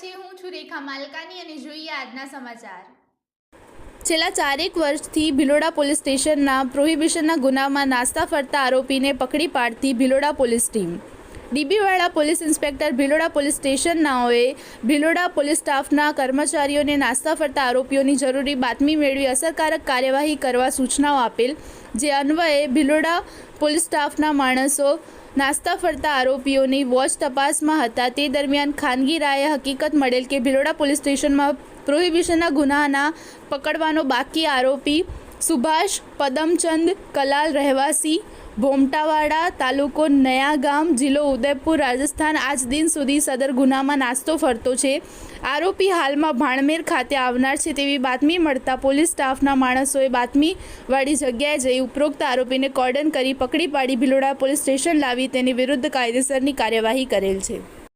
છે। હું છું રેખા માલકાની અને જોઈએ આજના સમાચાર। છેલ્લા 4 વર્ષથી ભિલોડા પોલીસ સ્ટેશનના પ્રોહિબિશનના ગુનામાં નાસ્તા ફરતા આરોપીને પકડી પાડતી ભિલોડા પોલીસ ટીમ। ડીબીવાળા પોલીસ ઇન્સ્પેક્ટર ભિલોડા પોલીસ સ્ટેશનનાઓએ ભિલોડા પોલીસ સ્ટાફના કર્મચારીઓને નાસ્તા ફરતા આરોપીઓની જરૂરી બાતમી મેળવી અસરકારક કાર્યવાહી કરવા સૂચનાઓ આપેલ, જે અન્વયે ભિલોડા પોલીસ સ્ટાફના માણસો નાસ્તા ફરતા આરોપીઓની વોચ તપાસમાં હતા। તે દરમિયાન ખાનગી રાયે હકીકત મળેલ કે ભિલોડા પોલીસ સ્ટેશનમાં પ્રોહિબિશનના ગુનાના પકડવાનો બાકી આરોપી સુભાષ પદમચંદ કલાલ, રહેવાસી ભોમટાવાડા, તાલુકો નયાગામ, જિલ્લો ઉદયપુર, રાજસ્થાન, આજ દિન સુધી સદર ગુનામાં નાસ્તો ફરતો છે। આરોપી હાલમાં ભાણમેર ખાતે આવનાર છે તેવી બાતમી મળતા પોલીસ સ્ટાફના માણસોએ બાતમીવાળી જગ્યાએ જઈ ઉપરોક્ત આરોપીને કોર્ડન કરી પકડી પાડી ભિલોડા પોલીસ સ્ટેશન લાવી તેની વિરુદ્ધ કાયદેસરની કાર્યવાહી કરેલ છે।